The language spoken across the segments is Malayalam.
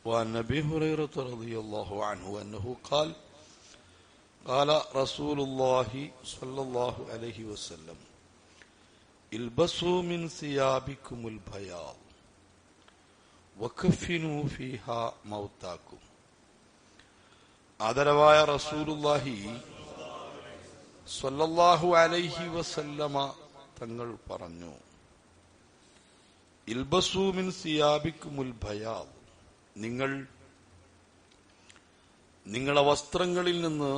وعن أبي هريرة رضي الله عنه أنه قال قال رسول الله صلى الله عليه وسلم البسوا من ثيابكم البياض وكفنوا فيها موتاكم. ആദരവായ റസൂലുള്ളാഹി സ്വല്ലല്ലാഹു അലൈഹി വസല്ലമ തങ്ങൾ പറഞ്ഞു, ഇൽബസൂ മിൻ സിയാബിക്കുമുൽ ബയാദ്, നിങ്ങൾ നിങ്ങളുടെ വസ്ത്രങ്ങളിൽ നിന്ന്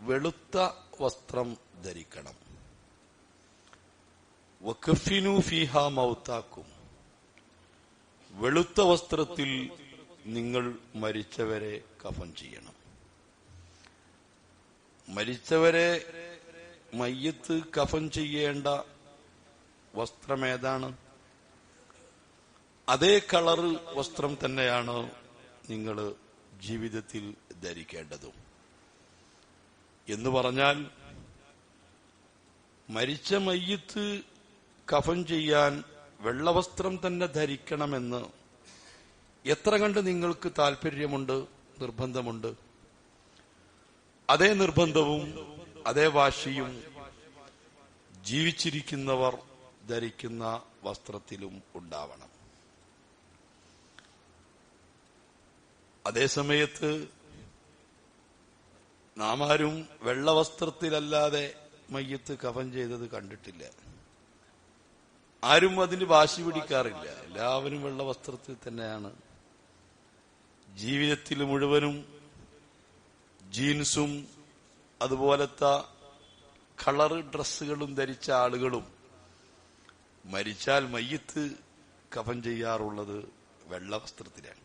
വെളുത്ത വസ്ത്രം ധരിക്കണം. വകഫിനു ഫീഹാ മൗതാക്കും, വെളുത്ത വസ്ത്രത്തിൽ നിങ്ങൾ മരിച്ചവരെ കഫൻ ചെയ്യണം. മരിച്ചവരെ മയ്യത്ത് കഫൻ ചെയ്യേണ്ട വസ്ത്രം ഏതാണ്? അതേ കളറ് വസ്ത്രം തന്നെയാണ് നിങ്ങൾ ജീവിതത്തിൽ ധരിക്കേണ്ടതും. എന്ന് പറഞ്ഞാൽ മരിച്ച മയ്യത്ത് കഫൻ ചെയ്യാൻ വെള്ളവസ്ത്രം തന്നെ ധരിക്കണമെന്ന് എത്ര കണ്ട് നിങ്ങൾക്ക് താല്പര്യമുണ്ട്, നിർബന്ധമുണ്ട്. അതേ നിർബന്ധവും അതേ വാശിയും ജീവിച്ചിരിക്കുന്നവർ ധരിക്കുന്ന വസ്ത്രത്തിലും ഉണ്ടാവണം. അതേസമയത്ത് നാം ആരും വെള്ളവസ്ത്രത്തിലല്ലാതെ മയ്യത്ത് കഫൻ ചെയ്തത് കണ്ടിട്ടില്ല. ആരും അതിന് വാശി പിടിക്കാറില്ല. എല്ലാവരും വെള്ളവസ്ത്രത്തിൽ തന്നെയാണ്. ജീവിതത്തിൽ മുഴുവനും ജീൻസും അതുപോലത്തെ കളർ ഡ്രസ്സുകളും ധരിച്ച ആളുകളും മരിച്ചാൽ മയ്യത്ത് കഫൻ ചെയ്യാറുള്ളത് വെള്ളവസ്ത്രത്തിലാണ്.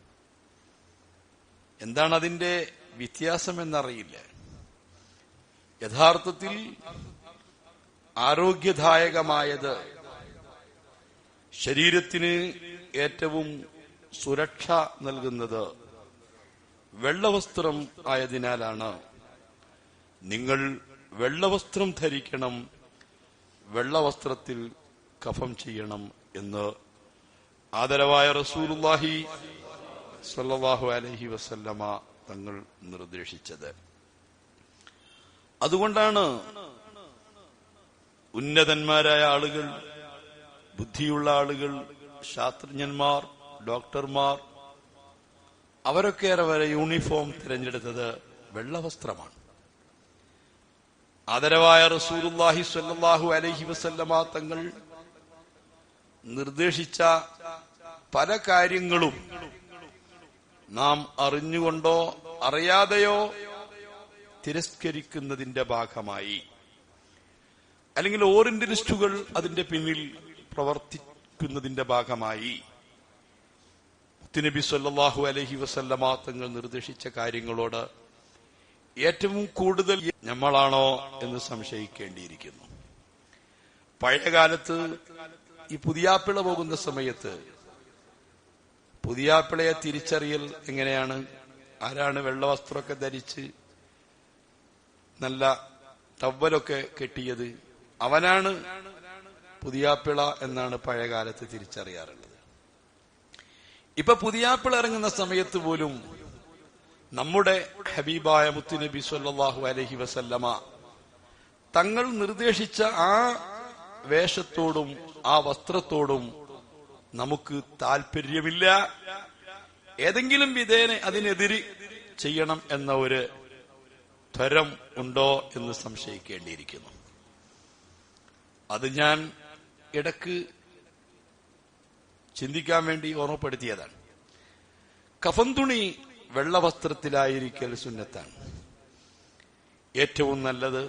എന്താണ് അതിന്റെ വ്യത്യാസം എന്നറിയില്ല. യഥാർത്ഥത്തിൽ ആരോഗ്യദായകമായത്, ശരീരത്തിന് ഏറ്റവും സുരക്ഷ നൽകുന്നത് വെള്ളവസ്ത്രം ആയതിനാലാണ് നിങ്ങൾ വെള്ളവസ്ത്രം ധരിക്കണം, വെള്ളവസ്ത്രത്തിൽ കഫൻ ചെയ്യണം എന്ന് ആദരവായ റസൂലുള്ളാഹി സ്വല്ലല്ലാഹു അലൈഹി വസല്ലമ തങ്ങൾ നിർദ്ദേശിച്ചത്. അതുകൊണ്ടാണ് ഉന്നതന്മാരായ ആളുകൾ, ബുദ്ധിയുള്ള ആളുകൾ, ശാസ്ത്രജ്ഞന്മാർ, ഡോക്ടർമാർ, അവരൊക്കെ വരെ യൂണിഫോം തിരഞ്ഞെടുത്തത് വെള്ളവസ്ത്രമാണ്. ആദരവായ റസൂലുള്ളാഹി സ്വല്ലല്ലാഹു അലൈഹി വസല്ലമ തങ്ങൾ നിർദ്ദേശിച്ച പല കാര്യങ്ങളും നാം അറിഞ്ഞുകൊണ്ടോ അറിയാതെയോ തിരസ്കരിക്കുന്നതിന്റെ ഭാഗമായി, അല്ലെങ്കിൽ ഓറിയന്റലിസ്റ്റുകൾ അതിന്റെ പിന്നിൽ പ്രവർത്തിക്കുന്നതിന്റെ ഭാഗമായി നബി സല്ലല്ലാഹു അലൈഹി വസല്ലമ തങ്ങൾ നിർദ്ദേശിച്ച കാര്യങ്ങളോട് ഏറ്റവും കൂടുതൽ നമ്മളാണോ എന്ന് സംശയിക്കേണ്ടിയിരിക്കുന്നു. പഴയകാലത്ത് ഈ പുതിയാപ്പിള പോകുന്ന സമയത്ത് പുതിയാപ്പിളയെ തിരിച്ചറിയൽ എങ്ങനെയാണ്? ആരാണ് വെള്ളവസ്ത്രമൊക്കെ ധരിച്ച് നല്ല ടവ്വലൊക്കെ കെട്ടിയത്? അവനാണ് പുതിയാപ്പിള എന്നാണ് പഴയകാലത്ത് തിരിച്ചറിയാറുള്ളത്. ഇപ്പൊ പുതിയാപ്പിള ഇറങ്ങുന്ന സമയത്ത് പോലും നമ്മുടെ ഹബീബായ മുത്തുനബി സ്വല്ലല്ലാഹു അലൈഹി വസല്ലമ തങ്ങൾ നിർദ്ദേശിച്ച ആ വേഷത്തോടും ആ വസ്ത്രത്തോടും നമുക്ക് താല്പര്യമില്ല. ഏതെങ്കിലും വിധേന അതിനെതിരെ ചെയ്യണം എന്ന ഒരു ത്വരം ഉണ്ടോ എന്ന് സംശയിക്കേണ്ടിയിരിക്കുന്നു. അത് ഞാൻ ഇടക്ക് ചിന്തിക്കാൻ വേണ്ടി ഓർമ്മപ്പെടുത്തിയതാണ്. കഫൻ തുണി വെള്ളവസ്ത്രത്തിലായിരിക്കൽ സുന്നത്താണ്. ഏറ്റവും നല്ലത്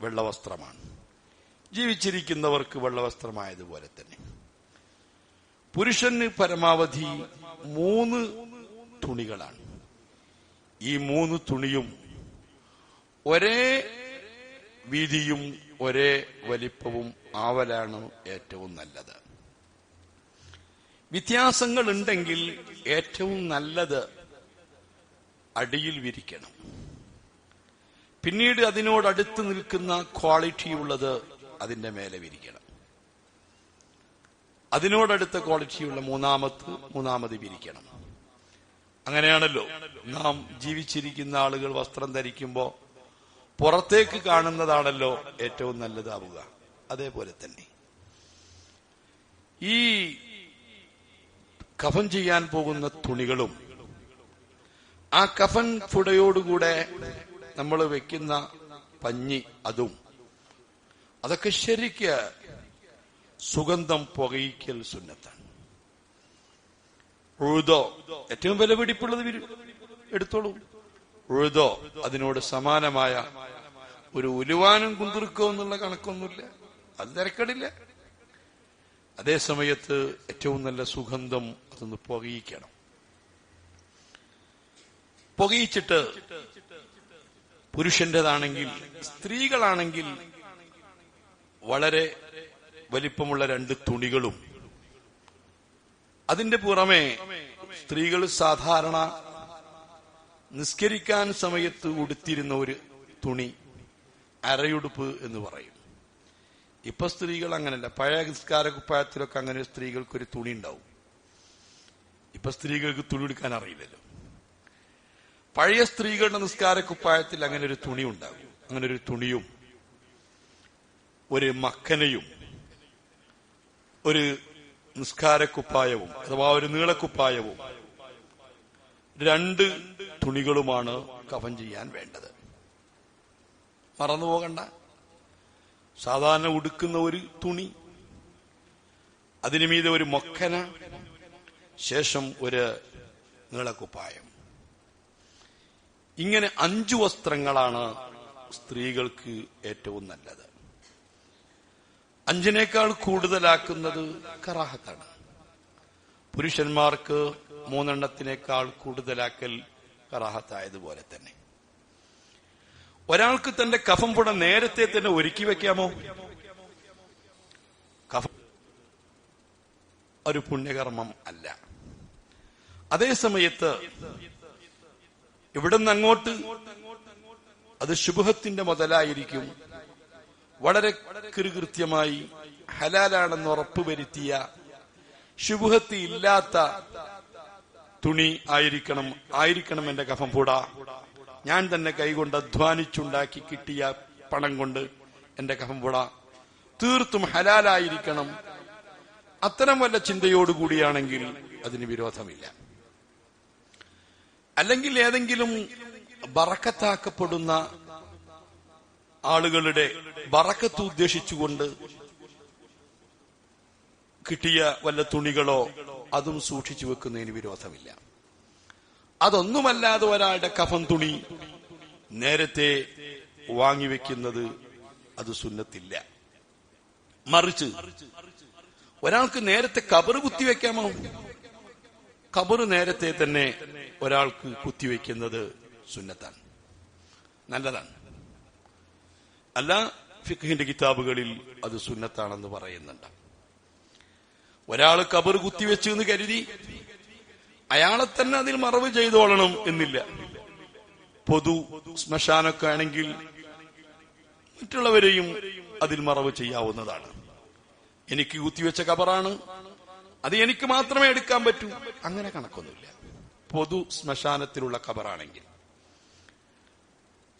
വെള്ളവസ്ത്രമാണ്. ജീവിച്ചിരിക്കുന്നവർക്ക് വെള്ളവസ്ത്രമായതുപോലെ തന്നെ പുരുഷന് പരമാവധി 3 തുണികളാണ്. ഈ 3 തുണിയും ഒരേ വീതിയും ഒരേ വലിപ്പവും ആവലാണ് ഏറ്റവും നല്ലത്. വ്യത്യാസങ്ങൾ ഉണ്ടെങ്കിൽ ഏറ്റവും നല്ലത് അടിയിൽ വിരിക്കണം. പിന്നീട് അതിനോടടുത്ത് നിൽക്കുന്ന ക്വാളിറ്റി ഉള്ളത് അതിന്റെ മേലെ വിരിക്കണം. അതിനോടടുത്ത ക്വാളിറ്റിയുള്ള മൂന്നാമത് വിരിക്കണം. അങ്ങനെയാണല്ലോ നാം ജീവിച്ചിരിക്കുന്ന ആളുകൾ വസ്ത്രം ധരിക്കുമ്പോൾ പുറത്തേക്ക് കാണുന്നതാണല്ലോ ഏറ്റവും നല്ലതാവുക. അതേപോലെ തന്നെ ഈ കഫൻ ചെയ്യാൻ പോകുന്ന തുണികളും ആ കഫൻ ഫുടയോടുകൂടെ നമ്മൾ വെക്കുന്ന പഞ്ഞി അതൊക്കെ ശരിക്ക് സുഗന്ധം പുകയിക്കൽ സുന്നത്താണ്. ഉഴുതോ ഏറ്റവും വില പിടിപ്പുള്ളത് എടുത്തോളൂ. ഉഴുതോ അതിനോട് സമാനമായ ഒരു ഉലുവാനും കുന്തുറുക്കോ എന്നുള്ള കണക്കൊന്നുമില്ല, അത് തിരക്കടില്ല. അതേ സമയത്ത് ഏറ്റവും നല്ല സുഗന്ധം അതൊന്ന് പുകയിക്കണം. പുകയിച്ചിട്ട് പുരുഷന്റേതാണെങ്കിൽ, സ്ത്രീകളാണെങ്കിൽ വളരെ വലിപ്പമുള്ള 2 തുണികളും, അതിന്റെ പുറമെ സ്ത്രീകൾ സാധാരണ നിസ്കരിക്കാൻ സമയത്ത് ഉടുത്തിരുന്ന ഒരു തുണി, അരയുടുപ്പ് എന്ന് പറയും. ഇപ്പൊ സ്ത്രീകൾ അങ്ങനല്ല. പഴയ നിസ്കാര കുപ്പായത്തിലൊക്കെ അങ്ങനെ സ്ത്രീകൾക്കൊരു തുണി ഉണ്ടാവും. ഇപ്പൊ സ്ത്രീകൾക്ക് തുണി എടുക്കാൻ അറിയില്ലല്ലോ. പഴയ സ്ത്രീകളുടെ നിസ്കാര കുപ്പായത്തിൽ അങ്ങനെ ഒരു തുണി ഉണ്ടാകും. അങ്ങനെ ഒരു തുണിയും ഒരു മക്കനയും ഒരു നിസ്കാരക്കുപ്പായവും അഥവാ ഒരു നീളക്കുപ്പായവും 2 തുണികളുമാണ് കഫൻ ചെയ്യാൻ വേണ്ടത്. മറന്നുപോകണ്ട. സാധാരണ ഉടുക്കുന്ന ഒരു തുണി, അതിനു മീതെ ഒരു മൊക്കന, ശേഷം ഒരു നീളക്കുപ്പായം. ഇങ്ങനെ 5 വസ്ത്രങ്ങളാണ് സ്ത്രീകൾക്ക് ഏറ്റവും നല്ലത്. 5നേക്കാൾ കൂടുതലാക്കുന്നത് കറാഹത്താണ്. പുരുഷന്മാർക്ക് 3 കൂടുതലാക്കൽ കറാഹത്തായതുപോലെ തന്നെ. ഒരാൾക്ക് തന്റെ കഫം പുട നേരത്തെ തന്നെ ഒരുക്കി വെക്കാമോ? കഫം ഒരു പുണ്യകർമ്മം അല്ല. അതേ സമയത്ത് ഇവിടുന്ന് അങ്ങോട്ട് അത് ശുഭത്തിന്റെ മുതലായിരിക്കും. വളരെ കൃത്യമായി ഹലാലാണെന്ന് ഉറപ്പുവരുത്തിയ ശുഭഹത്ത് ഇല്ലാത്ത തുണി ആയിരിക്കണം എന്റെ കഫം പൂട. ഞാൻ തന്നെ കൈകൊണ്ട് അധ്വാനിച്ചുണ്ടാക്കി കിട്ടിയ പണം കൊണ്ട് എന്റെ കഫം പൂട തീർത്തും ഹലാലായിരിക്കണം. അത്തരം വല്ല ചിന്തയോടുകൂടിയാണെങ്കിൽ അതിന് വിരോധമില്ല. അല്ലെങ്കിൽ ഏതെങ്കിലും ബറക്കത്താക്കപ്പെടുന്ന ആളുകളുടെ ബറക്കത്ത് ഉദ്ദേശിച്ചുകൊണ്ട് കിട്ടിയ വല്ല തുണികളോ അതും സൂക്ഷിച്ചു വെക്കുന്നതിന് വിരോധമില്ല. അതൊന്നുമല്ലാതെ ഒരാളുടെ കഫൻ തുണി നേരത്തെ വാങ്ങിവെക്കുന്നത് അത് സുന്നത്തില്ല. മറിച്ച് ഒരാൾക്ക് നേരത്തെ കബറ് കുത്തിവെക്കാമോ? കബറ് നേരത്തെ തന്നെ ഒരാൾക്ക് കുത്തിവെക്കുന്നത് സുന്നത്താണ്, നല്ലതാണ്. അല്ല, ഫിഖ്ഹിന്റെ കിതാബുകളിൽ അത് സുന്നത്താണെന്ന് പറയുന്നുണ്ട്. ഒരാൾ കബർ കുത്തിവെച്ചു എന്ന് കരുതി അയാളെ തന്നെ അതിൽ മറവ് ചെയ്തോളണം എന്നില്ല. പൊതു ശ്മശാനൊക്കെ ആണെങ്കിൽ മറ്റുള്ളവരെയും അതിൽ മറവ് ചെയ്യാവുന്നതാണ്. എനിക്ക് കുത്തിവെച്ച കബറാണ്, അത് എനിക്ക് മാത്രമേ എടുക്കാൻ പറ്റൂ, അങ്ങനെ കണക്കൊന്നുമില്ല. പൊതു ശ്മശാനത്തിലുള്ള കബറാണെങ്കിൽ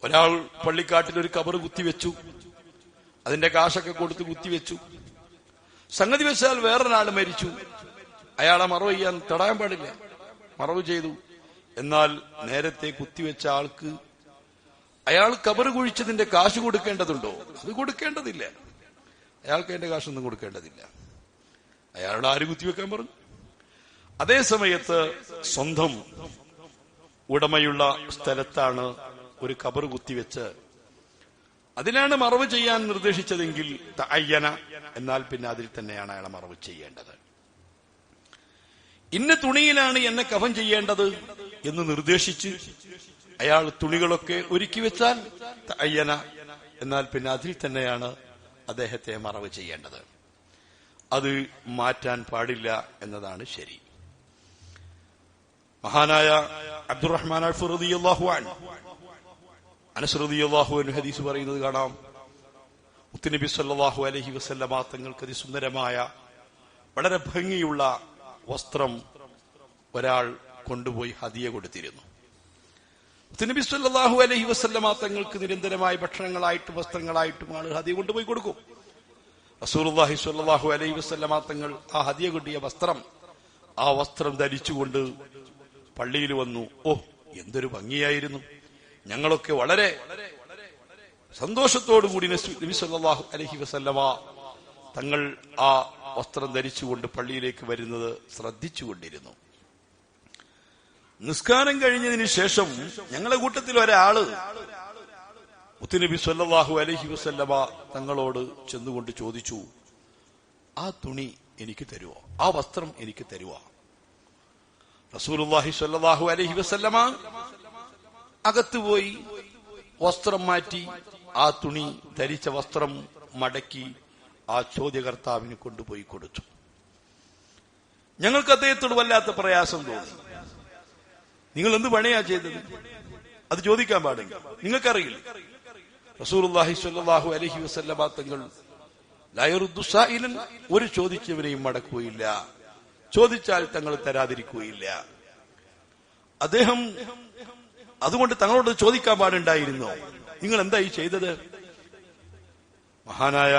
ഒരാൾ പള്ളിക്കാട്ടിൽ ഒരു കബറ് കുത്തിവെച്ചു, അതിന്റെ കാശൊക്കെ കൊടുത്ത് കുത്തിവെച്ചു. സംഗതി വെച്ചാൽ വേറൊരാൾ മരിച്ചു, അയാളെ മറവ് ചെയ്യാൻ തടയാൻ പാടില്ല, മറവ് ചെയ്തു. എന്നാൽ നേരത്തെ കുത്തിവെച്ച ആൾക്ക് അയാൾ കബറ് കുഴിച്ചതിന്റെ കാശ് കൊടുക്കേണ്ടതുണ്ടോ? അത് കൊടുക്കേണ്ടതില്ല. അയാൾക്ക് അതിന്റെ കാശൊന്നും കൊടുക്കേണ്ടതില്ല. അയാളുടെ ആര് കുത്തിവെക്കാൻ പറഞ്ഞു? അതേ സമയത്ത് സ്വന്തം ഉടമയുള്ള സ്ഥലത്താണ് ഒരു കബർ കുത്തിവെച്ച് അതിനാണ് മറവ് ചെയ്യാൻ നിർദ്ദേശിച്ചതെങ്കിൽ തഅയ്യന, എന്നാൽ പിന്നെ അതിൽ തന്നെയാണ് അയാളെ മറവ് ചെയ്യേണ്ടത്. ഇന്ന തുണിയിലാണ് എന്നെ കഫൻ ചെയ്യേണ്ടത് എന്ന് നിർദ്ദേശിച്ച് അയാൾ തുണികളൊക്കെ ഒരുക്കി വെച്ചാൽ തഅയ്യന, എന്നാൽ പിന്നെ അതിൽ തന്നെയാണ് അദ്ദേഹത്തെ മറവ് ചെയ്യേണ്ടത്. അത് മാറ്റാൻ പാടില്ല എന്നതാണ് ശരി. മഹാനായ അബ്ദുറഹ്മാൻ ഔഫ് റളിയല്ലാഹു അൻഹു, അനസ് റളിയല്ലാഹു അൻഹു ഹദീസ് പറയുന്നത് കാണാം. മുത്തുനബി സല്ലല്ലാഹു അലൈഹി വസല്ലമ തങ്ങൾക്ക് അതിസുന്ദരമായ വളരെ ഭംഗിയുള്ള വസ്ത്രം ഒരാൾ കൊണ്ടുപോയി ഹദിയ കൊടുത്തിരുന്നു. നബി സല്ലല്ലാഹു അലൈഹി വസല്ലമ തങ്ങൾക്ക് നിരന്തരമായി ഭക്ഷണങ്ങളായിട്ടും വസ്ത്രങ്ങളായിട്ടും ആള് ഹദിയ കൊണ്ടുപോയി കൊടുക്കും. റസൂലുള്ളാഹി സ്വല്ലല്ലാഹു അലൈഹി വസല്ലമ തങ്ങൾ ആ ഹദിയ കിട്ടിയ ആ വസ്ത്രം ധരിച്ചുകൊണ്ട് പള്ളിയിൽ വന്നു. ഓ, എന്തൊരു ഭംഗിയായിരുന്നു! ഞങ്ങളൊക്കെ വളരെ സന്തോഷത്തോടുകൂടി നബി സല്ലല്ലാഹു അലൈഹി വസല്ലമ തങ്ങൾ ആ വസ്ത്രം ധരിച്ചുകൊണ്ട് പള്ളിയിലേക്ക് വരുന്നത് ശ്രദ്ധിച്ചുകൊണ്ടിരുന്നു. നിസ്കാരം കഴിഞ്ഞതിന് ശേഷം ഞങ്ങളുടെ കൂട്ടത്തിൽ ഒരാള് മുത്തുനബി സല്ലല്ലാഹു അലൈഹി വസല്ലമ തങ്ങളോട് ചെന്നുകൊണ്ട് ചോദിച്ചു, ആ തുണി എനിക്ക് തരുവോ, ആ വസ്ത്രം എനിക്ക് തരുവോ? റസൂലുള്ളാഹി സ്വല്ലല്ലാഹു അലൈഹി വസല്ലമ അകത്തുപോയി വസ്ത്രം മാറ്റി ആ തുണി ധരിച്ച വസ്ത്രം മടക്കി ആ ചോദ്യകർത്താവിന് കൊണ്ടുപോയി കൊടുത്തു. ഞങ്ങൾക്ക് അദ്ദേഹത്തോട് വല്ലാത്ത പ്രയാസം തോന്നി. നിങ്ങൾ എന്ത് പണിയാ ചെയ്തത്? അത് ചോദിക്കാൻ പാടില്ല, നിങ്ങൾക്കറിയില്ല. റസൂലുള്ളാഹി സ്വല്ലല്ലാഹു അലൈഹി വസല്ലമ തങ്ങൾ ലാ യറുദ്ദു സായിലൻ, ഒരു ചോദിച്ചവരെയും മടക്കുകയില്ല, ചോദിച്ചാൽ തങ്ങൾ തരാതിരിക്കുകയില്ല. അദ്ദേഹം അതുകൊണ്ട് തങ്ങളോട് ചോദിക്കാൻ പാടുണ്ടായിരുന്നോ, നിങ്ങൾ എന്തായി ചെയ്തത്? മഹാനായ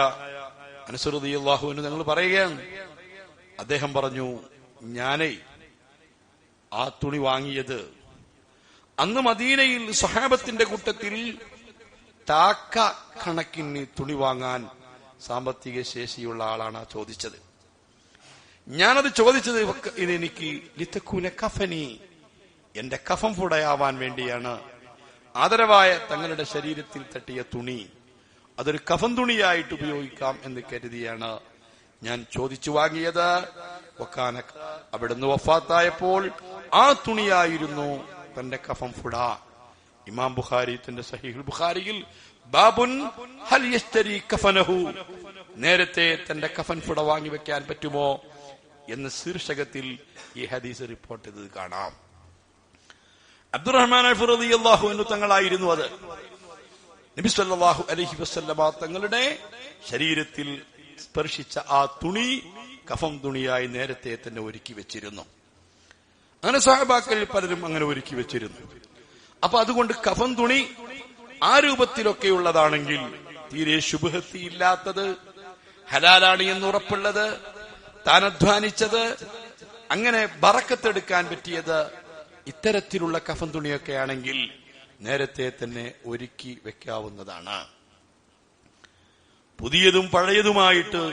അനസ് റളിയല്ലാഹു അൻഹു തങ്ങൾ പറയുകയാണ്, അദ്ദേഹം പറഞ്ഞു, ഞാനേ ആ തുണി വാങ്ങിയത് അന്ന് മദീനയിൽ സ്വഹാബത്തിന്റെ കൂട്ടത്തിൽ താക്ക കണക്കിന് തുണി വാങ്ങാൻ സാമ്പത്തിക ശേഷിയുള്ള ആളാണ് ചോദിച്ചത്. ഞാനത് ചോദിച്ചത് ഇതെനിക്ക് ലിതകൂന കഫനി, എന്റെ കഫം ഫുടയാവാൻ വേണ്ടിയാണ്. ആദരവായ തങ്ങളുടെ ശരീരത്തിൽ തട്ടിയ തുണി അതൊരു കഫൻ തുണിയായിട്ട് ഉപയോഗിക്കാം എന്ന് കരുതിയാണ് ഞാൻ ചോദിച്ചു വാങ്ങിയത്. അവിടുന്ന് വഫാത്തായപ്പോൾ ആ തുണിയായിരുന്നു തന്റെ കഫം ഫുട. ഇമാം ബുഖാരി തന്റെ സഹീഹുൽ ബുഖാരിയിൽ ബാബുൻ ഹൽ യസ്തരി കഫനഹു, നേരത്തെ തന്റെ കഫൻ ഫുട വാങ്ങി വെക്കാൻ പറ്റുമോ എന്ന് ശീർഷകത്തിൽ ഈ ഹദീസ് റിപ്പോർട്ട് ചെയ്തത് കാണാം. അബ്ദുറഹ്മാൻ ഔഫ് റളിയല്ലാഹു അൻഹു തങ്ങളായിരുന്നു അത്. നബി സല്ലല്ലാഹു അലൈഹി വസല്ലമ തങ്ങളുടെ ശരീരത്തിൽ സ്പർശിച്ച ആ തുണി കഫം തുണിയായി നേരത്തെ തന്നെ ഒരുക്കി വെച്ചിരുന്നു. അങ്ങനെ സ്വഹാബാക്കളിൽ പലരും അങ്ങനെ ഒരുക്കി വെച്ചിരുന്നു. അപ്പൊ അതുകൊണ്ട് കഫൻ തുണി ആ രൂപത്തിലൊക്കെയുള്ളതാണെങ്കിൽ തീരെ ശുബ്ഹത്ത് ഇല്ലാത്തത്, ഹലാലാണ് എന്ന് ഉറപ്പുള്ളത്, താൻ അധ്വാനിച്ചത്, അങ്ങനെ ബറക്കത്തെടുക്കാൻ പറ്റിയത്, ഇത്തരത്തിലുള്ള കഫൻ തുണിയൊക്കെ ആണെങ്കിൽ നേരത്തെ തന്നെ ഒരുക്കി വെക്കാവുന്നതാണ്. പുതിയതും പഴയതുമായിട്ട്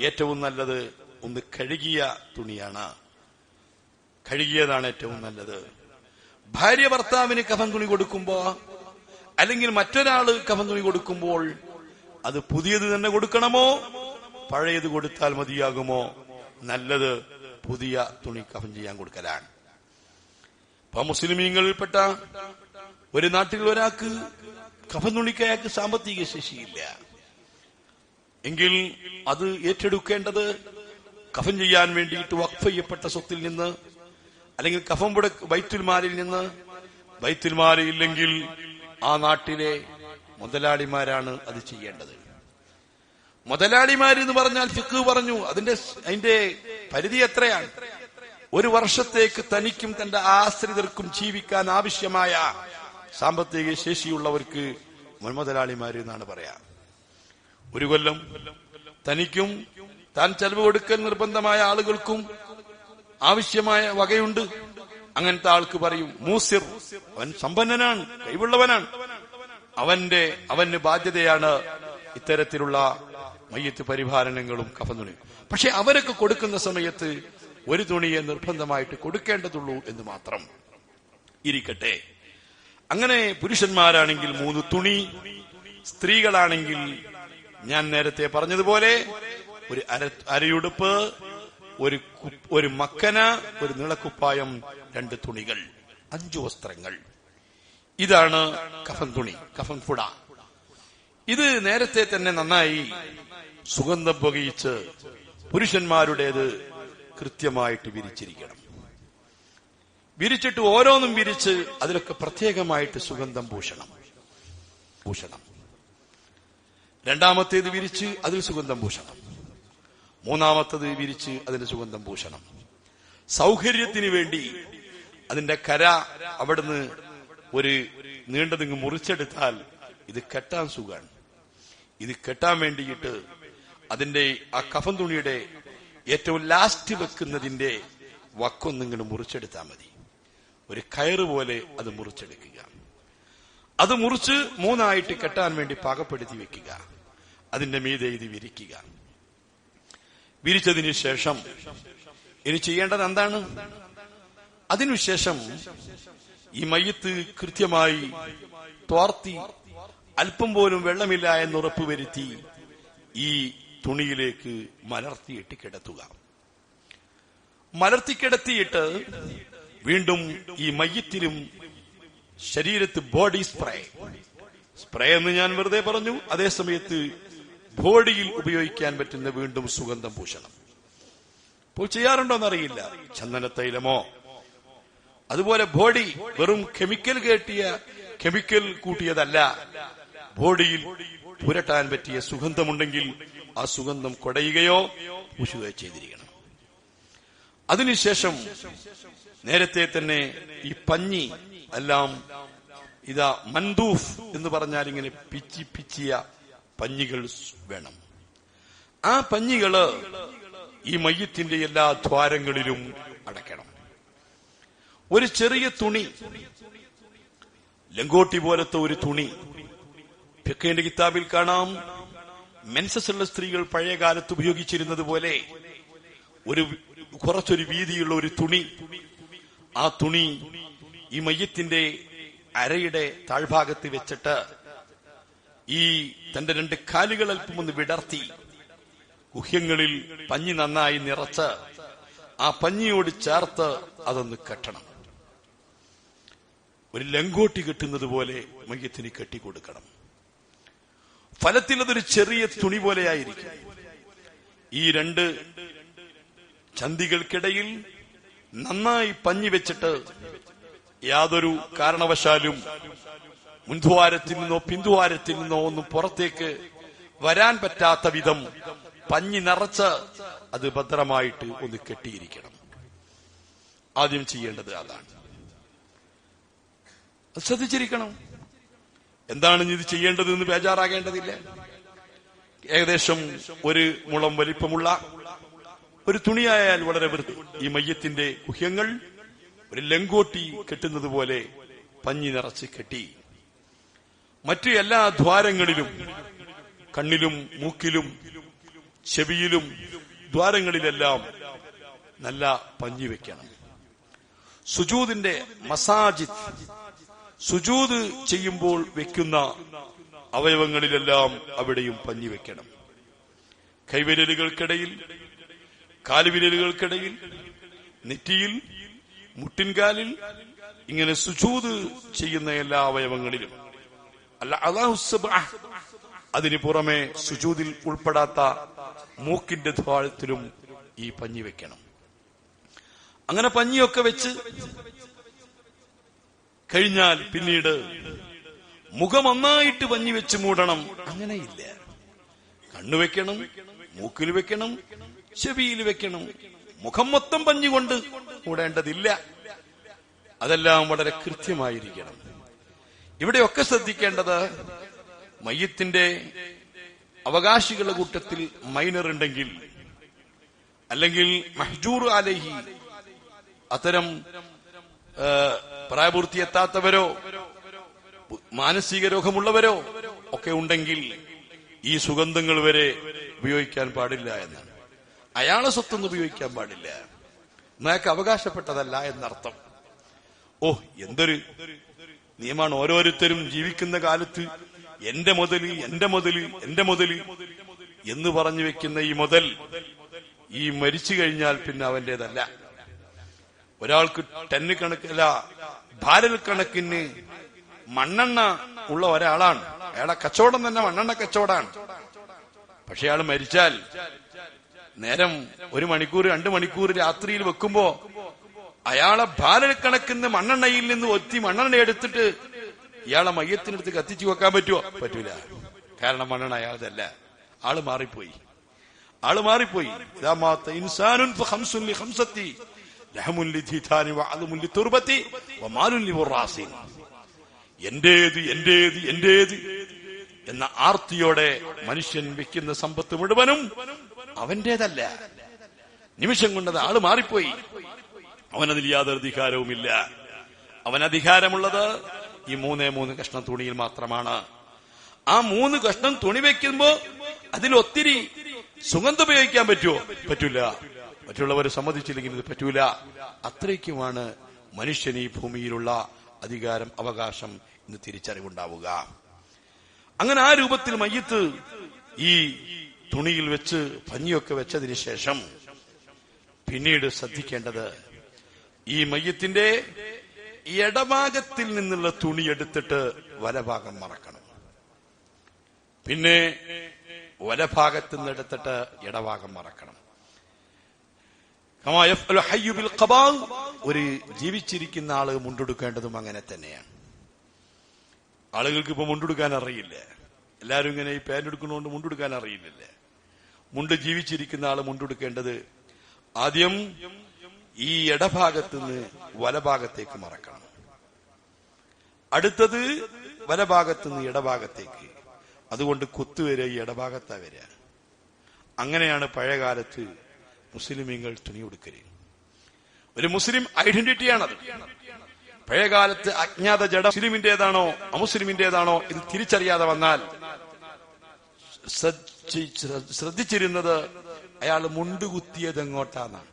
ഏറ്റവും നല്ലത് ഒന്ന് കഴുകിയ തുണിയാണ്. കഴുകിയതാണ് ഏറ്റവും നല്ലത്. ഭാര്യ ഭർത്താവിന് കഫൻ തുണി കൊടുക്കുമ്പോ അല്ലെങ്കിൽ മറ്റൊരാള് കഫൻ തുണി കൊടുക്കുമ്പോൾ അത് പുതിയത് തന്നെ കൊടുക്കണമോ പഴയത് കൊടുത്താൽ മതിയാകുമോ? നല്ലത് പുതിയ തുണി കഫൻ ചെയ്യാൻ കൊടുക്കലാണ്. ഇപ്പൊ മുസ്ലിമീങ്ങളിൽപ്പെട്ട ഒരു നാട്ടിൽ ഒരാൾക്ക് കഫൻ തുണിക്ക് അയാൾക്ക് സാമ്പത്തിക ശേഷിയില്ല എങ്കിൽ അത് ഏറ്റെടുക്കേണ്ടത് കഫൻ ചെയ്യാൻ വേണ്ടിയിട്ട് വഖഫ് ചെയ്യപ്പെട്ട സ്വത്തിൽ നിന്ന് അല്ലെങ്കിൽ കഫൻ ബൈത്തുൽ മാലിൽ നിന്ന്, ബൈത്തുൽ മാലിൽ ഇല്ലെങ്കിൽ ആ നാട്ടിലെ മുതലാളിമാരാണ് അത് ചെയ്യേണ്ടത്. മുതലാളിമാരെന്ന് പറഞ്ഞാൽ ഫിഖ് പറഞ്ഞു അതിന്റെ പരിധി എത്രയാണ്? ഒരു വർഷത്തേക്ക് തനിക്കും തന്റെ ആശ്രിതർക്കും ജീവിക്കാൻ ആവശ്യമായ സാമ്പത്തിക ശേഷിയുള്ളവർക്ക് മുതലാളിമാര് എന്നാണ് പറയാ. ഒരു കൊല്ലം തനിക്കും താൻ ചെലവ് കൊടുക്കൽ നിർബന്ധമായ ആളുകൾക്കും ആവശ്യമായ വകയുണ്ട്. അങ്ങനത്തെ ആൾക്ക് പറയും മൂസിർ, അവൻ സമ്പന്നനാണ്, കഴിവുള്ളവനാണ്, അവന് ബാധ്യതയാണ് ഇത്തരത്തിലുള്ള മയ്യത്ത് പരിപാലനങ്ങളും കഫൻ തുണി. പക്ഷെ അവരൊക്കെ കൊടുക്കുന്ന സമയത്ത് ഒരു തുണിയെ നിർബന്ധമായിട്ട് കൊടുക്കേണ്ടതുള്ളൂ എന്ന് മാത്രം ഇരിക്കട്ടെ. അങ്ങനെ പുരുഷന്മാരാണെങ്കിൽ 3 തുണി, സ്ത്രീകളാണെങ്കിൽ ഞാൻ നേരത്തെ പറഞ്ഞതുപോലെ ഒരു അരയുടുപ്പ്, ഒരു മക്കന, ഒരു നീളക്കുപ്പായം, 2 തുണികൾ, 5 വസ്ത്രങ്ങൾ. ഇതാണ് കഫൻ തുണി, കഫൻ ഫുട. ഇത് നേരത്തെ തന്നെ നന്നായി സുഗന്ധം പുകയിച്ച് പുരുഷന്മാരുടേത് കൃത്യമായിട്ട് വിരിച്ചിരിക്കണം. വിരിച്ചിട്ട് ഓരോന്നും വിരിച്ച് അതിലൊക്കെ പ്രത്യേകമായിട്ട് സുഗന്ധം പൂശണം. രണ്ടാമത്തേത് വിരിച്ച് അതിൽ സുഗന്ധം പൂശണം. മൂന്നാമത്തത് വിരിച്ച് അതിന് സുഗന്ധം പൂശണം. സൗകര്യത്തിന് വേണ്ടി അതിന്റെ കര അവിടുന്ന് ഒരു നീണ്ടതിങ്ങ് മുറിച്ചെടുത്താൽ ഇത് കെട്ടാൻ സുഖാണ്. ഇത് കെട്ടാൻ വേണ്ടിയിട്ട് അതിന്റെ ആ കഫൻ തുണിയുടെ ഏറ്റവും ലാസ്റ്റ് വെക്കുന്നതിന്റെ വക്കൊന്നിങ്ങനെ മുറിച്ചെടുത്താൽ മതി. ഒരു കയറ് പോലെ അത് മുറിച്ചെടുക്കുക. അത് മുറിച്ച് 3 കെട്ടാൻ വേണ്ടി പാകപ്പെടുത്തി വെക്കുക. അതിന്റെ മീതെ ഇത് വിരിക്കുക. വിരിച്ചതിന് ശേഷം ഇനി ചെയ്യേണ്ടത് എന്താണ്? അതിനുശേഷം ഈ മയ്യത്ത് കൃത്യമായി തോർത്തി അല്പം പോലും വെള്ളമില്ല എന്ന് ഉറപ്പുവരുത്തി ഈ തുണിയിലേക്ക് മലർത്തിയിട്ട് കിടത്തുക. മലർത്തിക്കിടത്തിയിട്ട് വീണ്ടും ഈ മയ്യത്തിലും ശരീരത്ത് ബോഡി സ്പ്രേ എന്ന് ഞാൻ വെറുതെ പറഞ്ഞു. അതേസമയത്ത് ബോഡിയിൽ ഉപയോഗിക്കാൻ പറ്റുന്ന വീണ്ടും സുഗന്ധം പൂശണം. ഇപ്പോൾ ചെയ്യാറുണ്ടോന്നറിയില്ല. ചന്ദനത്തൈലമോ അതുപോലെ ബോഡി വെറും കെമിക്കൽ കൂട്ടിയതല്ല. ബോഡിയിൽ പുരട്ടാൻ പറ്റിയ സുഗന്ധമുണ്ടെങ്കിൽ ആ സുഗന്ധം കുടയുകയോ പൂശുകയോ ചെയ്തിരിക്കണം. അതിനുശേഷം നേരത്തെ തന്നെ ഈ പഞ്ഞി എല്ലാം ഇതാ മൻദൂഫ് എന്ന് പറഞ്ഞാൽ ഇങ്ങനെ പിച്ചിയ പഞ്ഞികൾ വേണം. ആ പഞ്ഞികള് ഈ മയ്യത്തിന്റെ എല്ലാ ദ്വാരങ്ങളിലും അടയ്ക്കണം. ഒരു ചെറിയ തുണി, ലങ്കോട്ടി പോലത്തെ ഒരു തുണി, ഫിഖ്ഹിന്റെ കിതാബിൽ കാണാം. മെൻസസ് ഉള്ള സ്ത്രീകൾ പഴയ കാലത്ത് ഉപയോഗിച്ചിരുന്നത് പോലെ കുറച്ചൊരു വീതിയുള്ള ഒരു തുണി. ആ തുണി ഈ മയ്യത്തിന്റെ അരയുടെ താഴ്ഭാഗത്ത് വെച്ചിട്ട് ഈ തന്റെ 2 കാലുകൾ അല്പം ഒന്ന് വിടർത്തി ഗുഹ്യങ്ങളിൽ പഞ്ഞി നന്നായി നിറച്ച് ആ പഞ്ഞിയോട് ചേർത്ത് അതൊന്ന് കെട്ടണം. ഒരു ലങ്കോട്ടി കെട്ടുന്നത് പോലെ മയ്യത്തിന് കെട്ടിക്കൊടുക്കണം. ഫലത്തിൽ അതൊരു ചെറിയ തുണി പോലെയായിരിക്കും. ഈ 2 ചന്തികൾക്കിടയിൽ നന്നായി പഞ്ഞി വെച്ചിട്ട് യാതൊരു കാരണവശാലും മുൻദ്വാരത്തിൽ നിന്നോ പിന്തുവാരത്തിൽ നിന്നോ ഒന്നും പുറത്തേക്ക് വരാൻ പറ്റാത്ത വിധം പഞ്ഞി നിറച്ച് അത് ഭദ്രമായിട്ട് ഒന്ന് കെട്ടിയിരിക്കണം. ആദ്യം ചെയ്യേണ്ടത് അതാണ്. ശ്രദ്ധിച്ചിരിക്കണം. എന്താണ് ഇത് ചെയ്യേണ്ടതെന്ന് ബേജാറാകേണ്ടതില്ല. ഏകദേശം 1 മുളം വലിപ്പമുള്ള ഒരു തുണിയായാൽ വളരെ വൃത്തി. ഈ മയ്യത്തിന്റെ ഗുഹ്യങ്ങൾ ഒരു ലങ്കോട്ടി കെട്ടുന്നത് പോലെ പഞ്ഞി നിറച്ച് കെട്ടി മറ്റു എല്ലാ ദ്വാരങ്ങളിലും, കണ്ണിലും മൂക്കിലും ചെവിയിലും ദ്വാരങ്ങളിലെല്ലാം നല്ല പഞ്ഞി വെക്കണം. സുജൂദിന്റെ മസാജിദ്, സുജൂദ് ചെയ്യുമ്പോൾ വെക്കുന്ന അവയവങ്ങളിലെല്ലാം അവിടെയും പഞ്ഞി വെക്കണം. കൈവിരലുകൾക്കിടയിൽ, കാലുവിരലുകൾക്കിടയിൽ, നെറ്റിയിൽ, മുട്ടിൻകാലിൽ, ഇങ്ങനെ സുജൂദ് ചെയ്യുന്ന എല്ലാ അവയവങ്ങളിലും അതിനു പുറമെ സുജൂദിൽ ഉൾപ്പെടാത്ത മൂക്കിന്റെ ദ്വാരത്തിലും ഈ പഞ്ഞി വെക്കണം. അങ്ങനെ പഞ്ഞിയൊക്കെ വെച്ച് കഴിഞ്ഞാൽ പിന്നീട് മുഖം നന്നായിട്ട് പഞ്ഞി വെച്ച് മൂടണം. അങ്ങനെയില്ല. കണ്ണു വെക്കണം, മൂക്കിൽ വെക്കണം, ചെവിയിൽ വെക്കണം. മുഖം മൊത്തം പഞ്ഞി കൊണ്ട് മൂടേണ്ടതില്ല. അതെല്ലാം വളരെ കൃത്യമായിരിക്കണം. ഇവിടെയൊക്കെ ശ്രദ്ധിക്കേണ്ടത്, മയ്യത്തിന്റെ അവകാശികളുടെ കൂട്ടത്തിൽ മൈനർ ഉണ്ടെങ്കിൽ, അല്ലെങ്കിൽ മഹ്ജൂർ അലൈഹി, അത്തരം പ്രായപൂർത്തിയെത്താത്തവരോ മാനസിക രോഗമുള്ളവരോ ഒക്കെ ഉണ്ടെങ്കിൽ ഈ സുഗന്ധങ്ങൾ വരെ ഉപയോഗിക്കാൻ പാടില്ല എന്നാണ്. അയാളെ സ്വത്തൊന്നും ഉപയോഗിക്കാൻ പാടില്ല, എന്നയാൾക്ക് അവകാശപ്പെട്ടതല്ല എന്നർത്ഥം. എന്തൊരു നിയമമാണ്! ഓരോരുത്തരും ജീവിക്കുന്ന കാലത്ത് എന്റെ മുതല്, എന്റെ മുതല്, എന്റെ മുതല് എന്ന് പറഞ്ഞു വെക്കുന്ന ഈ മുതൽ ഈ മരിച്ചു കഴിഞ്ഞാൽ പിന്നെ അവന്റേതല്ല. ഒരാൾക്ക് ടന്ന് കണക്കല്ല, ഭാരൽ കണക്കിന് മണ്ണെണ്ണ ഉള്ള ഒരാളാണ്. അയാളെ കച്ചവടം തന്നെ മണ്ണെണ്ണ കച്ചവടമാണ്. പക്ഷെ അയാൾ മരിച്ചാൽ നേരം 1 മണിക്കൂർ 2 മണിക്കൂർ രാത്രിയിൽ വെക്കുമ്പോ അയാളെ ഭാരൽ കണക്കിന് മണ്ണെണ്ണയിൽ നിന്ന് ഒത്തി മണ്ണെണ്ണ എടുത്തിട്ട് ഇയാളെ മയ്യത്തിനടുത്ത് കത്തിച്ചു വെക്കാൻ പറ്റുമോ? പറ്റൂല. കാരണം മണ്ണെണ്ണ അയാളതല്ല. ആള് മാറിപ്പോയി. ലഹമുൻ ലിധിതാനി വഅദമുൻ ലിതുർബതി വമാലുൻ ലിവറാസിൻ. എന്റേത് എന്റേത് എന്റേത് എന്ന ആർത്തിയോടെ മനുഷ്യൻ വെക്കുന്ന സമ്പത്ത് മുഴുവനും അവന്റേതല്ല. നിമിഷം കൊണ്ടത് ആള് മാറിപ്പോയി. അവനതിൽ യാതൊരു അധികാരവുമില്ല. അവൻ അധികാരമുള്ളത് ഈ 3 കഷ്ണം തുണിയിൽ മാത്രമാണ്. ആ 3 കഷ്ണം തുണി വെക്കുമ്പോ അതിൽ ഒത്തിരി സുഗന്ധം ഉപയോഗിക്കാൻ പറ്റുമോ? പറ്റൂല. മറ്റുള്ളവർ സമ്മതിച്ചില്ലെങ്കിൽ ഇത് പറ്റൂല. അത്രയ്ക്കുമാണ് മനുഷ്യന് ഈ ഭൂമിയിലുള്ള അധികാരം, അവകാശം ഇന്ന് തിരിച്ചറിവുണ്ടാവുക. അങ്ങനെ ആ രൂപത്തിൽ മയ്യത്ത് ഈ തുണിയിൽ വെച്ച് പഞ്ഞിയൊക്കെ വെച്ചതിന് ശേഷം പിന്നീട് ശ്രദ്ധിക്കേണ്ടത്, ഈ മയ്യത്തിന്റെ ഇടഭാഗത്തിൽ നിന്നുള്ള തുണി എടുത്തിട്ട് വലഭാഗം മറക്കണം. പിന്നെ വലഭാഗത്ത് നിന്ന് എടുത്തിട്ട് ഇടഭാഗം മറക്കണം. ഒരു ജീവിച്ചിരിക്കുന്ന ആള് മുണ്ടെടുക്കേണ്ടതും അങ്ങനെ തന്നെയാണ്. ആളുകൾക്ക് ഇപ്പൊ മുണ്ടെടുക്കാൻ അറിയില്ല. എല്ലാരും ഇങ്ങനെ ഈ പാന്റ് എടുക്കുന്നതുകൊണ്ട് മുണ്ടെടുക്കാൻ അറിയില്ലല്ലേ. മുണ്ട് ജീവിച്ചിരിക്കുന്ന ആള് മുണ്ടെടുക്കേണ്ടത് ആദ്യം ഈ ഇടഭാഗത്ത് നിന്ന് വലഭാഗത്തേക്ക് മറക്കണം. അടുത്തത് വലഭാഗത്ത് നിന്ന് ഇടഭാഗത്തേക്ക്. അതുകൊണ്ട് കുത്തുവരെ ഈ ഇടഭാഗത്താ വരിക. അങ്ങനെയാണ് പഴയകാലത്ത് മുസ്ലിമീങ്ങൾ തുണി ഉടുക്കല്. ഒരു മുസ്ലിം ഐഡന്റിറ്റിയാണത്. പഴയകാലത്ത് അജ്ഞാത ജഡ മുസ്ലിമിന്റേതാണോ അമുസ്ലിമിന്റേതാണോ ഇത് തിരിച്ചറിയാതെ വന്നാൽ ശ്രദ്ധിച്ചിരുന്നത് അയാൾ മുണ്ടുകുത്തിയത് എങ്ങോട്ടാന്നാണ്.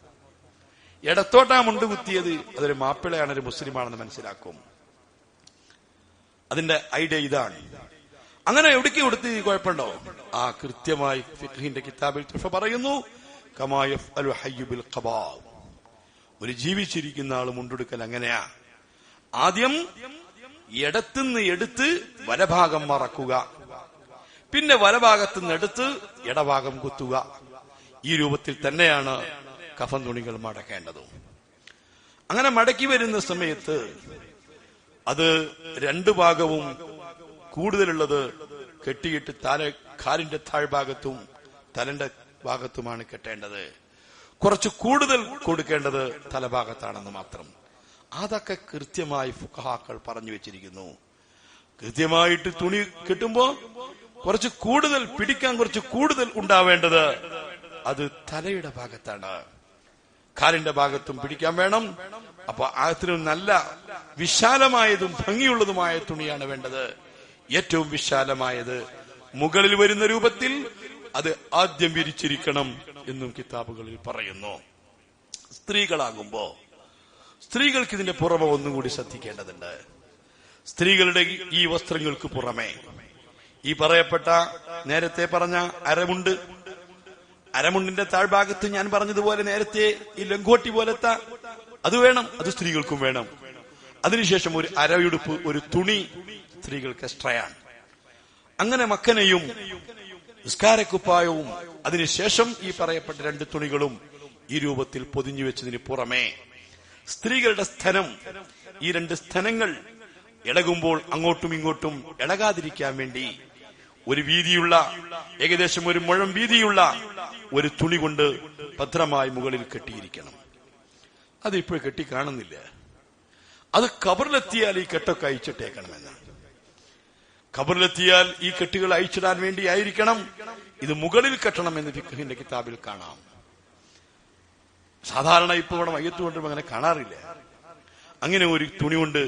ഇടത്തോട്ടാ മുണ്ടുകുത്തിയത്, അതൊരു മാപ്പിളയാണ്, ഒരു മുസ്ലിമാണെന്ന് മനസ്സിലാക്കും. അതിന്റെ ഐഡിയ ഇതാണ്. അങ്ങനെ എവിടേക്ക് കൊടുത്ത് കുഴപ്പമുണ്ടോ? ആ കൃത്യമായി ഫിഖ്ഹിന്റെ കിതാബിൽ പറയുന്നു, കമാ യഫ്അലു ഹയ്യു ബിൽ ഖബാ. ഒരു ജീവിച്ചിരിക്കുന്ന ആൾ മുണ്ടെടുക്കൽ അങ്ങനെയാ. ആദ്യം ഇടത്തുനിന്ന് എടുത്ത് വലഭാഗം മറക്കുക, പിന്നെ വലഭാഗത്തുനിന്ന് എടുത്ത് ഇടഭാഗം കുത്തുക. ഈ രൂപത്തിൽ തന്നെയാണ് കഫൻ തുണികൾ മടക്കേണ്ടതും. അങ്ങനെ മടക്കി വരുന്ന സമയത്ത് അത് 2 ഭാഗവും കൂടുതലുള്ളത് കെട്ടിയിട്ട് കാലിന്റെ താഴ്ഭാഗത്തും തലന്റെ ഭാഗത്തുമാണ് കെട്ടേണ്ടത്. കുറച്ച് കൂടുതൽ കൊടുക്കേണ്ടത് തലഭാഗത്താണെന്ന് മാത്രം. അതൊക്കെ കൃത്യമായി ഫുഖഹാക്കൾ പറഞ്ഞു വെച്ചിരിക്കുന്നു. കൃത്യമായിട്ട് തുണി കെട്ടുമ്പോ കുറച്ച് കൂടുതൽ പിടിക്കാൻ, കുറച്ച് കൂടുതൽ ഉണ്ടാവേണ്ടത് അത് തലയുടെ ഭാഗത്താണ്. കാലിന്റെ ഭാഗത്തും പിടിക്കാൻ വേണം. അപ്പൊ അതിന് നല്ല വിശാലമായതും ഭംഗിയുള്ളതുമായ തുണിയാണ് വേണ്ടത്. ഏറ്റവും വിശാലമായത് മുകളിൽ വരുന്ന രൂപത്തിൽ അത് ആദ്യം വിരിച്ചിരിക്കണം എന്നും കിതാബുകളിൽ പറയുന്നു. സ്ത്രീകളാകുമ്പോ സ്ത്രീകൾക്ക് ഇതിന്റെ പുറമെ ഒന്നും കൂടി ശ്രദ്ധിക്കേണ്ടതുണ്ട്. സ്ത്രീകളുടെ ഈ വസ്ത്രങ്ങൾക്ക് പുറമെ ഈ പറയപ്പെട്ട നേരത്തെ പറഞ്ഞ അരമുണ്ടിന്റെ താഴ്ഭാഗത്ത് ഞാൻ പറഞ്ഞതുപോലെ നേരത്തെ ഈ ലങ്കോട്ടി പോലത്തെ അത് വേണം. അത് സ്ത്രീകൾക്കും വേണം. അതിനുശേഷം ഒരു അരയുടുപ്പ്, ഒരു തുണി സ്ത്രീകൾക്ക് എക്സ്ട്രയാണ്. അങ്ങനെ മക്കനയും നിസ്കാരക്കുപ്പായവും അതിനുശേഷം ഈ പറയപ്പെട്ട 2 തുണികളും ഈ രൂപത്തിൽ പൊതിഞ്ഞു വെച്ചതിന് പുറമെ സ്ത്രീകളുടെ സ്ഥനം, ഈ 2 സ്ഥലങ്ങൾ ഇളകുമ്പോൾ അങ്ങോട്ടും ഇങ്ങോട്ടും ഇളകാതിരിക്കാൻ വേണ്ടി ഒരു വീതിയുള്ള, ഏകദേശം 1 മുഴം വീതിയുള്ള ഒരു തുണി കൊണ്ട് ഭദ്രമായി മുകളിൽ കെട്ടിയിരിക്കണം. അത് ഇപ്പോൾ കെട്ടി കാണുന്നില്ല. അത് ഖബറിലെത്തിയാൽ ഈ കെട്ടൊക്കെ അയച്ചിട്ടേക്കണമെന്നാണ്. ഖബറിലെത്തിയാൽ ഈ കെട്ടുകൾ അയച്ചിടാൻ വേണ്ടി ആയിരിക്കണം ഇത് മുകളിൽ കെട്ടണമെന്ന് ഫിഖ്ഹിന്റെ കിതാബിൽ കാണാം. സാധാരണ ഇപ്പൊ ഇവിടെ മയ്യത്ത് കൊണ്ട് അങ്ങനെ കാണാറില്ല. അങ്ങനെ ഒരു തുണി കൊണ്ട്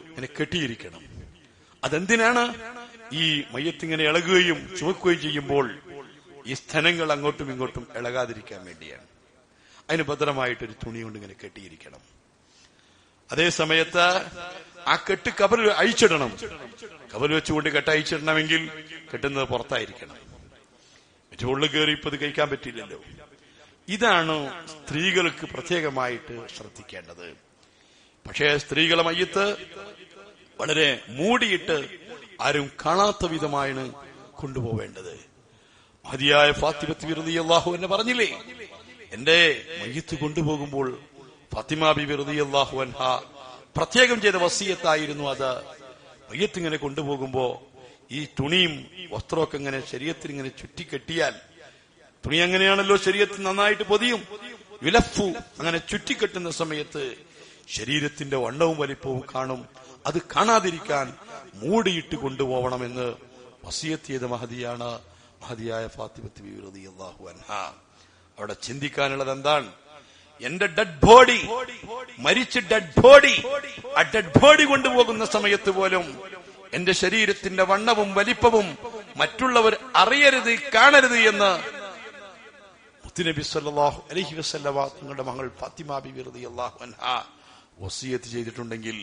ഇങ്ങനെ കെട്ടിയിരിക്കണം. അതെന്തിനാണ്? ഈ മയ്യത്ത് ഇങ്ങനെ ഇളകുകയും ചുമക്കുകയും ചെയ്യുമ്പോൾ ഈ സ്ഥലങ്ങൾ അങ്ങോട്ടും ഇങ്ങോട്ടും ഇളകാതിരിക്കാൻ വേണ്ടിയാണ്. അതിന് ഭദ്രമായിട്ടൊരു തുണി കൊണ്ട് ഇങ്ങനെ കെട്ടിയിരിക്കണം. അതേ സമയത്ത് ആ കെട്ട് കബറിൽ അഴിച്ചിടണം. കബറിൽ വെച്ചുകൊണ്ട് കെട്ട് അഴിച്ചിടണമെങ്കിൽ കെട്ടുന്നത് പുറത്തായിരിക്കണം. ഏറ്റവും ഉള്ളിൽ കയറി ഇപ്പൊ ഇത് കഴിക്കാൻ പറ്റില്ലല്ലോ. ഇതാണ് സ്ത്രീകൾക്ക് പ്രത്യേകമായിട്ട് ശ്രദ്ധിക്കേണ്ടത്. പക്ഷേ സ്ത്രീകളെ മയ്യത്ത് വളരെ മൂടിയിട്ട് ആരും കാണാത്ത വിധമാണ് കൊണ്ടുപോവേണ്ടത്. മഹദിയായ ഫാത്തിമ റളിയല്ലാഹു അൻഹ പറഞ്ഞില്ലേ, എന്റെ മയ്യത്ത് കൊണ്ടുപോകുമ്പോൾ ഫാത്തിമ ബിബി റളിയല്ലാഹു അൻഹ പ്രത്യേകം ചെയ്ത വസിയത്തായിരുന്നു അത്. മയ്യത്ത് ഇങ്ങനെ കൊണ്ടുപോകുമ്പോ ഈ തുണിയും വസ്ത്രമൊക്കെ ഇങ്ങനെ ശരീരത്തിൽ ഇങ്ങനെ ചുറ്റിക്കെട്ടിയാൽ, തുണി അങ്ങനെയാണല്ലോ ശരീരത്തിൽ നന്നായിട്ട് പൊതിയും, യുലഫു, അങ്ങനെ ചുറ്റിക്കെട്ടുന്ന സമയത്ത് ശരീരത്തിന്റെ വണ്ണവും വലിപ്പവും കാണും. അത് കാണാതിരിക്കാൻ മൂടിയിട്ട് കൊണ്ടുപോകണമെന്ന് വസിയത്ത് ചെയ്ത മഹതിയായ ഫാത്തിമത്ത് ബീവി റളിയല്ലാഹു അൻഹാ. അവിടെ ചിന്തിക്കാനുള്ളത് എന്താണ്? എന്റെ ഡെഡ് ബോഡി, മരിച്ച ഡെഡ് ബോഡി, ആ ഡെഡ് ബോഡി കൊണ്ടുപോകുന്ന സമയത്ത് പോലും എന്റെ ശരീരത്തിന്റെ വണ്ണവും വലിപ്പവും മറ്റുള്ളവർ അറിയരുത്, കാണരുത് എന്ന് മുത്തുനബി സല്ലല്ലാഹു അലൈഹി വസല്ലമ തങ്ങളുടെ മകൾ ഫാത്തിമ ബീവി റളിയല്ലാഹു അൻഹാ വസിയത്ത് ചെയ്തിട്ടുണ്ടെങ്കിൽ,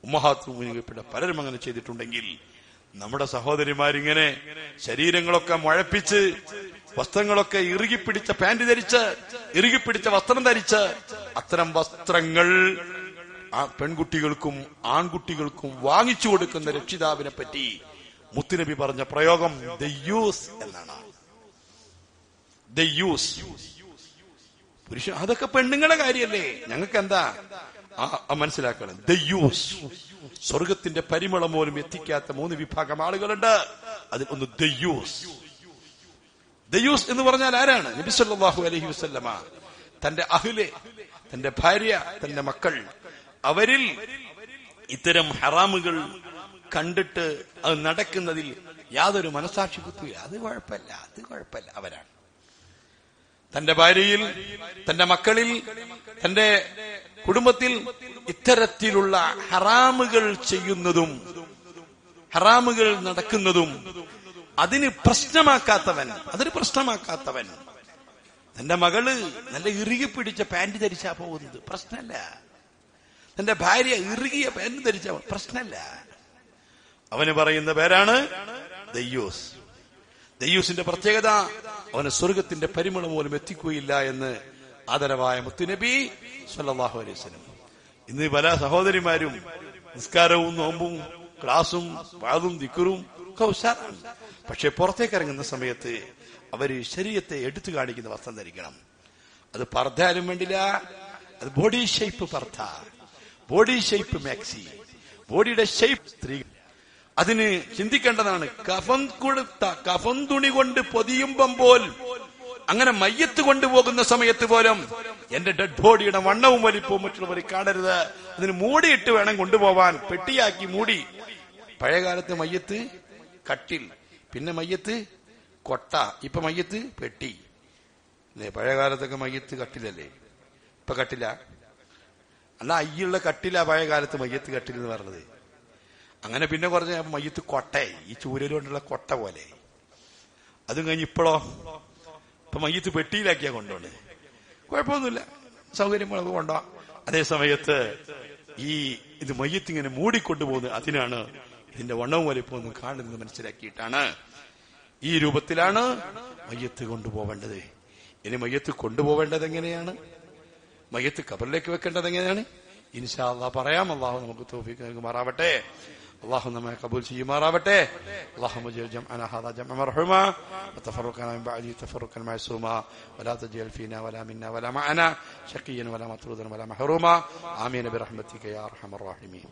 ഉമ്മഹാത്തുൽ മുഅ്മിനീൻ പലരും അങ്ങനെ ചെയ്തിട്ടുണ്ടെങ്കിൽ, നമ്മുടെ സഹോദരിമാരിങ്ങനെ ശരീരങ്ങളൊക്കെ മുഴപ്പിച്ച്, വസ്ത്രങ്ങളൊക്കെ ഇറുകിപ്പിടിച്ച പാന്റ് ധരിച്ച്, ഇറുകിപ്പിടിച്ച വസ്ത്രം ധരിച്ച്, അത്തരം വസ്ത്രങ്ങൾ ആ പെൺകുട്ടികൾക്കും ആൺകുട്ടികൾക്കും വാങ്ങിച്ചു കൊടുക്കുന്ന രക്ഷിതാവിനെ പറ്റി മുത്തുനബി പറഞ്ഞ പ്രയോഗം ദയ്യൂസ് എന്നാണ്. ദയ്യൂസ് പുരുഷൻ, അതൊക്കെ പെണ്ണുങ്ങളുടെ കാര്യല്ലേ, ഞങ്ങൾക്ക് എന്താ മനസ്സിലാക്കണം. ദയ്യൂസ്, സ്വർഗത്തിന്റെ പരിമളം പോലും എത്തിക്കാത്ത 3 വിഭാഗം ആളുകളുണ്ട്. അതിൽ ഒന്ന് ദയ്യൂസ്. ദയ്യൂസ് എന്ന് പറഞ്ഞാൽ ആരാണ്? നബി സല്ലല്ലാഹു അലൈഹി വസല്ലമ തന്റെ അഹ്ല്, തന്റെ ഭാര്യ, തന്റെ മക്കൾ, അവരിൽ ഇത്തരം ഹറാമുകൾ കണ്ടിട്ട് അത് നടക്കുന്നതിൽ യാതൊരു മനസാക്ഷി കുത്തുകയില്ല. അത് കുഴപ്പമില്ല, അവരാണ്. തന്റെ ഭാര്യയിൽ, തന്റെ മക്കളിൽ, തന്റെ കുടുംബത്തിൽ ഇത്തരത്തിലുള്ള ഹറാമുകൾ ചെയ്യുന്നതും ഹറാമുകൾ നടക്കുന്നതും അതൊരു പ്രശ്നമാക്കാത്തവൻ, തന്റെ മകള് നല്ല ഇറുകി പിടിച്ച പാന്റ് ധരിച്ചാ പോകുന്നത് പ്രശ്നമല്ല, തന്റെ ഭാര്യ ഇറുകിയ പാന്റ് ധരിച്ച പ്രശ്നമല്ല, അവന് പറയുന്ന പേരാണ് ദയ്യൂസ്. ദയ്യൂസിന്റെ പ്രത്യേകത അവന് സ്വർഗത്തിന്റെ പരിമളം പോലും എത്തിക്കുകയില്ല എന്ന് ആദരവായ മുത്തുനബി സല്ലല്ലാഹു അലൈഹി വസല്ലം. ഇന്ന് പല സഹോദരിമാരും നിസ്കാരവും നോമ്പും ക്ലാസും വാദും ദിക്റും ഒക്കെ ഉഷാറാണ്. പക്ഷെ പുറത്തേക്ക് ഇറങ്ങുന്ന സമയത്ത് അവര് ശരീരത്തെ എടുത്തു കാണിക്കുന്ന വസ്ത്രം ധരിക്കണം. അത് പർദ്ദയാലും വേണ്ടില്ല, അത് ബോഡി ഷേപ്പ് പർദ്ദ, ബോഡി ഷേപ്പ് മാക്സി, ബോഡിയുടെ ഷേപ്പ് സ്ത്രീ. അതിന് ചിന്തിക്കേണ്ടതാണ്. കഫൻ തുണി കൊണ്ട് പൊതിയുമ്പം പോൽ, അങ്ങനെ മയ്യത്ത് കൊണ്ടുപോകുന്ന സമയത്ത് പോലും എന്റെ ഡെഡ് ബോഡിയുടെ വണ്ണവും വലിപ്പവും മറ്റുള്ളവർ കാണരുത്. അതിന് മൂടിയിട്ട് വേണം കൊണ്ടുപോവാൻ, പെട്ടിയാക്കി മൂടി. പഴയകാലത്ത് മയ്യത്ത് കട്ടിൽ, പിന്നെ മയ്യത്ത് കൊട്ട, ഇപ്പൊ മയ്യത്ത് പെട്ടി അല്ലേ? പഴയകാലത്തൊക്കെ മയ്യത്ത് കട്ടിലല്ലേ, ഇപ്പൊ കട്ടില അല്ല, അയ്യുള്ള കട്ടില പഴയകാലത്ത് മയ്യത്ത് കട്ടിൽ എന്ന് പറഞ്ഞത്. അങ്ങനെ പിന്നെ കുറച്ച് മയ്യത്ത് കൊട്ട, ഈ ചൂരൽ കൊണ്ടുള്ള കൊട്ട പോലെ. അതും കഴിഞ്ഞ് ഇപ്പൊ മയ്യത്ത് പെട്ടിയിലാക്കിയാ കൊണ്ടുപോണേ. കുഴപ്പമൊന്നുമില്ല, സൗകര്യം കൊണ്ടുപോകാം. അതേ സമയത്ത് ഇത് മയ്യത്ത് ഇങ്ങനെ മൂടിക്കൊണ്ടുപോകുന്നത് അതിനാണ്. ഇതിന്റെ വണ്ണവും വലിപ്പമൊന്നും കാണുന്നത് മനസ്സിലാക്കിയിട്ടാണ് ഈ രൂപത്തിലാണ് മയ്യത്ത് കൊണ്ടുപോവേണ്ടത്. ഇനി മയ്യത്ത് കൊണ്ടുപോവേണ്ടത് എങ്ങനെയാണ്, മയ്യത്ത് ഖബറിലേക്ക് വെക്കേണ്ടത് എങ്ങനെയാണ്, ഇൻഷാ അല്ലാഹ് പറയാം. അല്ലാഹു നമുക്ക് തൗഫീഖ് നൽകുമാറാവട്ടെ. അല്ലാഹു നമ്മെ കബൂൽ ചെയ്യുമാറാവട്ടെ. اللهم اجعل جمعنا هذا جمعا مرحوما وتفرقنا من بعده تفرقا معصوما ولا تجعل فينا ولا منا ولا معنا شقيا ولا مطرودا ولا محروما آمين برحمتك يا أرحم الراحمين.